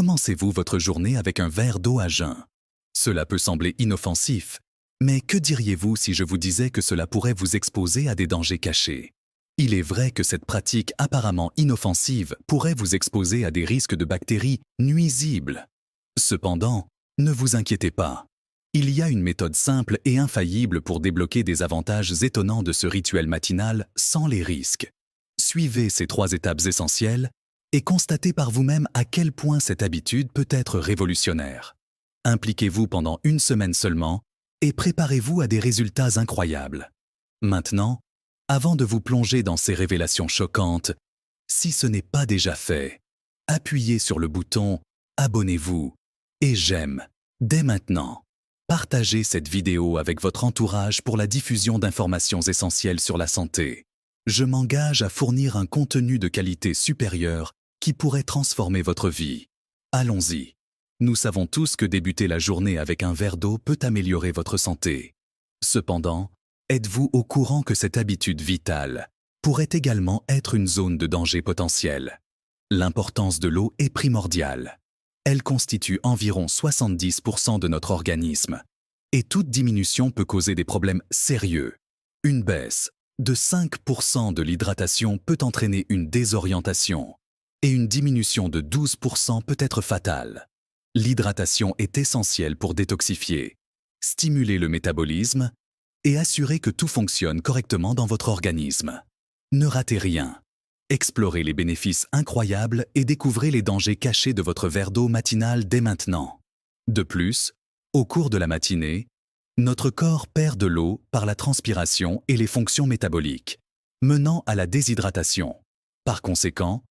Commencez-vous votre journée avec un verre d'eau à jeun. Cela peut sembler inoffensif, mais que diriez-vous si je vous disais que cela pourrait vous exposer à des dangers cachés? Il est vrai que cette pratique apparemment inoffensive pourrait vous exposer à des risques de bactéries nuisibles. Cependant, ne vous inquiétez pas. Il y a une méthode simple et infaillible pour débloquer des avantages étonnants de ce rituel matinal sans les risques. Suivez ces 3 étapes essentielles et constatez par vous-même à quel point cette habitude peut être révolutionnaire. Impliquez-vous pendant 1 semaine seulement et préparez-vous à des résultats incroyables. Maintenant, avant de vous plonger dans ces révélations choquantes, si ce n'est pas déjà fait, appuyez sur le bouton « Abonnez-vous » et « J'aime » dès maintenant. Partagez cette vidéo avec votre entourage pour la diffusion d'informations essentielles sur la santé. Je m'engage à fournir un contenu de qualité supérieure qui pourrait transformer votre vie. Allons-y. Nous savons tous que débuter la journée avec un verre d'eau peut améliorer votre santé. Cependant, êtes-vous au courant que cette habitude vitale pourrait également être une zone de danger potentiel? L'importance de l'eau est primordiale. Elle constitue environ 70% de notre organisme, et toute diminution peut causer des problèmes sérieux. Une baisse de 5% de l'hydratation peut entraîner une désorientation, et une diminution de 12% peut être fatale. L'hydratation est essentielle pour détoxifier, stimuler le métabolisme et assurer que tout fonctionne correctement dans votre organisme. Ne ratez rien. Explorez les bénéfices incroyables et découvrez les dangers cachés de votre verre d'eau matinal dès maintenant. De plus, au cours de la matinée, notre corps perd de l'eau par la transpiration et les fonctions métaboliques, menant à la déshydratation. Par conséquent,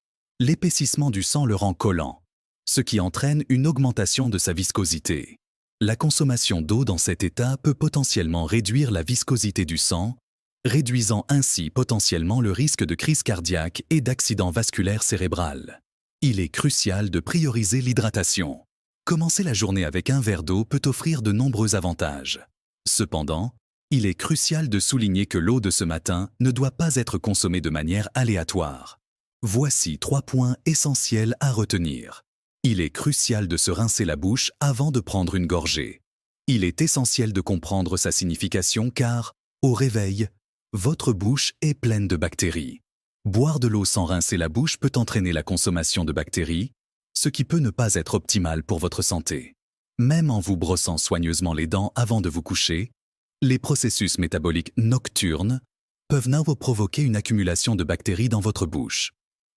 l'épaississement du sang le rend collant, ce qui entraîne une augmentation de sa viscosité. La consommation d'eau dans cet état peut potentiellement réduire la viscosité du sang, réduisant ainsi potentiellement le risque de crise cardiaque et d'accident vasculaire cérébral. Il est crucial de prioriser l'hydratation. Commencer la journée avec un verre d'eau peut offrir de nombreux avantages. Cependant, il est crucial de souligner que l'eau de ce matin ne doit pas être consommée de manière aléatoire. Voici 3 points essentiels à retenir. Il est crucial de se rincer la bouche avant de prendre une gorgée. Il est essentiel de comprendre sa signification car, au réveil, votre bouche est pleine de bactéries. Boire de l'eau sans rincer la bouche peut entraîner la consommation de bactéries, ce qui peut ne pas être optimal pour votre santé. Même en vous brossant soigneusement les dents avant de vous coucher, les processus métaboliques nocturnes peuvent provoquer une accumulation de bactéries dans votre bouche.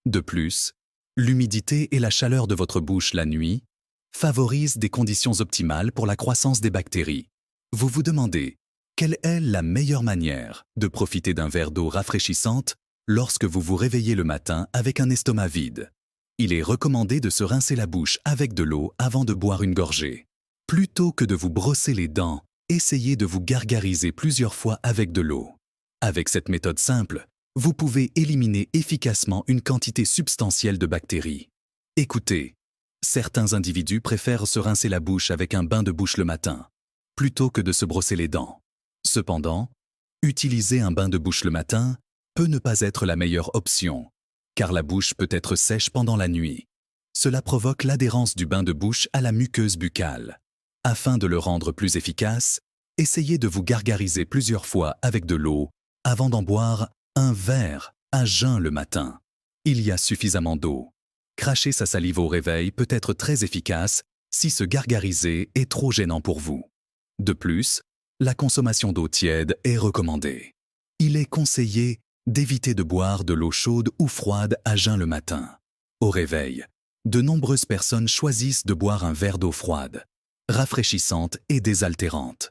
De plus, l'humidité et la chaleur de votre bouche la nuit favorisent des conditions optimales pour la croissance des bactéries. Vous vous demandez, quelle est la meilleure manière de profiter d'un verre d'eau rafraîchissante lorsque vous vous réveillez le matin avec un estomac vide? Il est recommandé de se rincer la bouche avec de l'eau avant de boire une gorgée. Plutôt que de vous brosser les dents, essayez de vous gargariser plusieurs fois avec de l'eau. Avec cette méthode simple, vous pouvez éliminer efficacement une quantité substantielle de bactéries. Écoutez, certains individus préfèrent se rincer la bouche avec un bain de bouche le matin, plutôt que de se brosser les dents. Cependant, utiliser un bain de bouche le matin peut ne pas être la meilleure option, car la bouche peut être sèche pendant la nuit. Cela provoque l'adhérence du bain de bouche à la muqueuse buccale. Afin de le rendre plus efficace, essayez de vous gargariser plusieurs fois avec de l'eau avant d'en boire un verre à jeun le matin. Il y a suffisamment d'eau. Cracher sa salive au réveil peut être très efficace si se gargariser est trop gênant pour vous. De plus, la consommation d'eau tiède est recommandée. Il est conseillé d'éviter de boire de l'eau chaude ou froide à jeun le matin. Au réveil, de nombreuses personnes choisissent de boire un verre d'eau froide, rafraîchissante et désaltérante.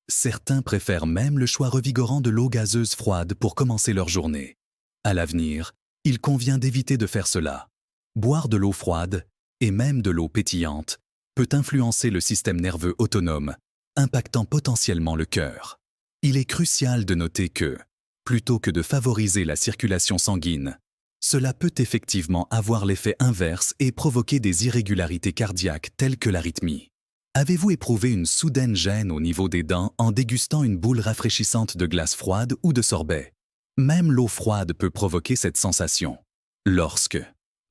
Certains préfèrent même le choix revigorant de l'eau gazeuse froide pour commencer leur journée. À l'avenir, il convient d'éviter de faire cela. Boire de l'eau froide, et même de l'eau pétillante, peut influencer le système nerveux autonome, impactant potentiellement le cœur. Il est crucial de noter que, plutôt que de favoriser la circulation sanguine, cela peut effectivement avoir l'effet inverse et provoquer des irrégularités cardiaques telles que l'arythmie. Avez-vous éprouvé une soudaine gêne au niveau des dents en dégustant une boule rafraîchissante de glace froide ou de sorbet? Même l'eau froide peut provoquer cette sensation. Lorsque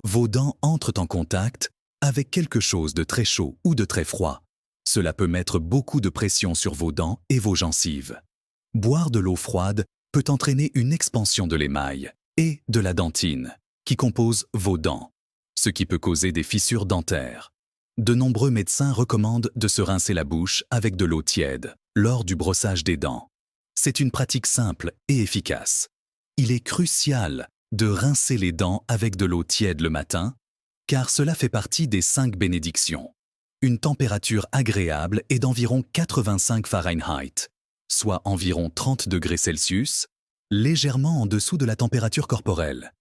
vos dents entrent en contact, avec quelque chose de très chaud ou de très froid. Cela peut mettre beaucoup de pression sur vos dents et vos gencives. Boire de l'eau froide peut entraîner une expansion de l'émail et de la dentine, qui composent vos dents, ce qui peut causer des fissures dentaires. De nombreux médecins recommandent de se rincer la bouche avec de l'eau tiède lors du brossage des dents. C'est une pratique simple et efficace. Il est crucial de rincer les dents avec de l'eau tiède le matin, car cela fait partie des 5 bénédictions. Une température agréable est d'environ 85 Fahrenheit, soit environ 30 degrés Celsius, légèrement en dessous de la température corporelle.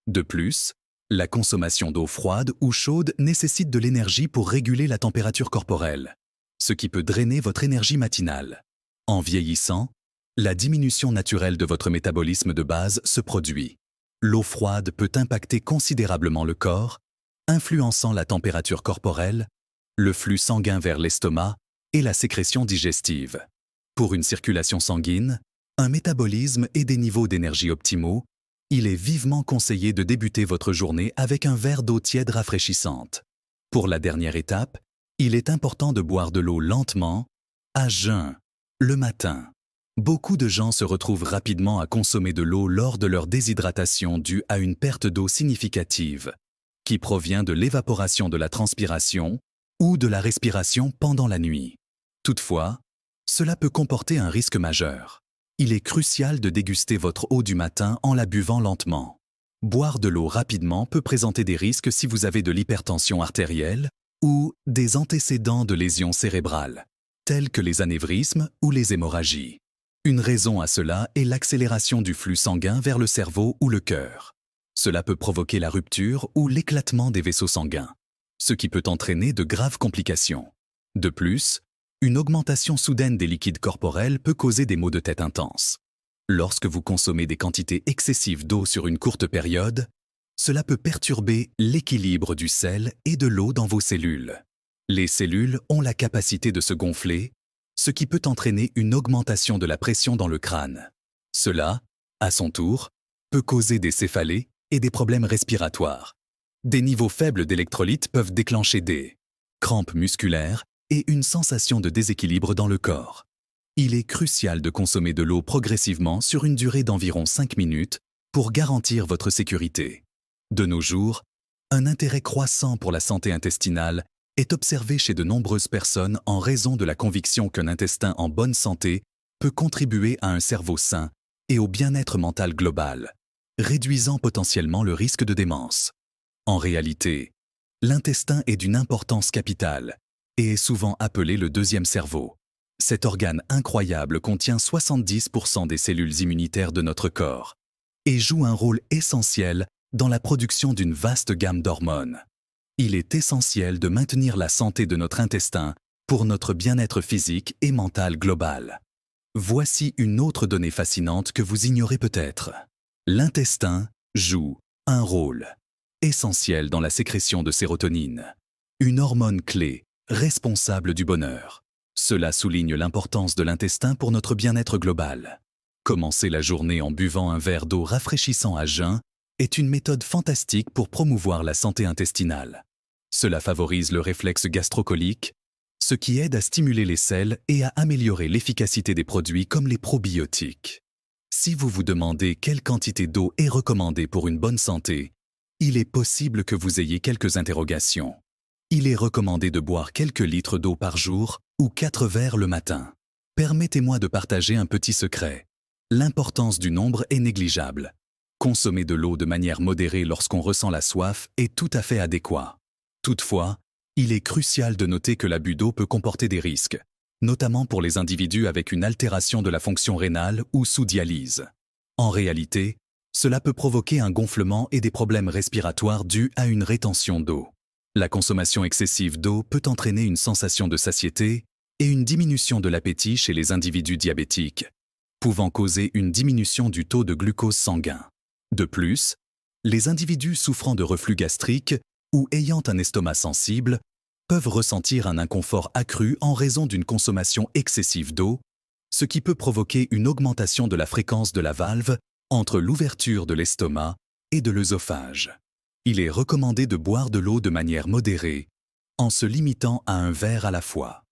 De plus, la consommation d'eau froide ou chaude nécessite de l'énergie pour réguler la température corporelle, ce qui peut drainer votre énergie matinale. En vieillissant, la diminution naturelle de votre métabolisme de base se produit. L'eau froide peut impacter considérablement le corps, influençant la température corporelle, le flux sanguin vers l'estomac et la sécrétion digestive. Pour une circulation sanguine, un métabolisme et des niveaux d'énergie optimaux, il est vivement conseillé de débuter votre journée avec un verre d'eau tiède rafraîchissante. Pour la dernière étape, il est important de boire de l'eau lentement, à jeun, le matin. Beaucoup de gens se retrouvent rapidement à consommer de l'eau lors de leur déshydratation due à une perte d'eau significative, qui provient de l'évaporation de la transpiration ou de la respiration pendant la nuit. Toutefois, cela peut comporter un risque majeur. Il est crucial de déguster votre eau du matin en la buvant lentement. Boire de l'eau rapidement peut présenter des risques si vous avez de l'hypertension artérielle ou des antécédents de lésions cérébrales, tels que les anévrismes ou les hémorragies. Une raison à cela est l'accélération du flux sanguin vers le cerveau ou le cœur. Cela peut provoquer la rupture ou l'éclatement des vaisseaux sanguins, ce qui peut entraîner de graves complications. De plus, une augmentation soudaine des liquides corporels peut causer des maux de tête intenses. Lorsque vous consommez des quantités excessives d'eau sur une courte période, cela peut perturber l'équilibre du sel et de l'eau dans vos cellules. Les cellules ont la capacité de se gonfler, ce qui peut entraîner une augmentation de la pression dans le crâne. Cela, à son tour, peut causer des céphalées et des problèmes respiratoires. Des niveaux faibles d'électrolytes peuvent déclencher des crampes musculaires et une sensation de déséquilibre dans le corps. Il est crucial de consommer de l'eau progressivement sur une durée d'environ 5 minutes pour garantir votre sécurité. De nos jours, un intérêt croissant pour la santé intestinale est observé chez de nombreuses personnes en raison de la conviction qu'un intestin en bonne santé peut contribuer à un cerveau sain et au bien-être mental global, réduisant potentiellement le risque de démence. En réalité, l'intestin est d'une importance capitale et est souvent appelé le deuxième cerveau. Cet organe incroyable contient 70% des cellules immunitaires de notre corps et joue un rôle essentiel dans la production d'une vaste gamme d'hormones. Il est essentiel de maintenir la santé de notre intestin pour notre bien-être physique et mental global. Voici une autre donnée fascinante que vous ignorez peut-être. L'intestin joue un rôle essentiel dans la sécrétion de sérotonine, une hormone clé responsable du bonheur. Cela souligne l'importance de l'intestin pour notre bien-être global. Commencer la journée en buvant un verre d'eau rafraîchissant à jeun est une méthode fantastique pour promouvoir la santé intestinale. Cela favorise le réflexe gastrocolique, ce qui aide à stimuler les selles et à améliorer l'efficacité des produits comme les probiotiques. Si vous vous demandez quelle quantité d'eau est recommandée pour une bonne santé, il est possible que vous ayez quelques interrogations. Il est recommandé de boire quelques litres d'eau par jour ou 4 verres le matin. Permettez-moi de partager un petit secret. L'importance du nombre est négligeable. Consommer de l'eau de manière modérée lorsqu'on ressent la soif est tout à fait adéquat. Toutefois, il est crucial de noter que l'abus d'eau peut comporter des risques, notamment pour les individus avec une altération de la fonction rénale ou sous dialyse. En réalité, cela peut provoquer un gonflement et des problèmes respiratoires dus à une rétention d'eau. La consommation excessive d'eau peut entraîner une sensation de satiété et une diminution de l'appétit chez les individus diabétiques, pouvant causer une diminution du taux de glucose sanguin. De plus, les individus souffrant de reflux gastrique ou ayant un estomac sensible peuvent ressentir un inconfort accru en raison d'une consommation excessive d'eau, ce qui peut provoquer une augmentation de la fréquence de la valve entre l'ouverture de l'estomac et de l'œsophage. Il est recommandé de boire de l'eau de manière modérée en se limitant à un verre à la fois.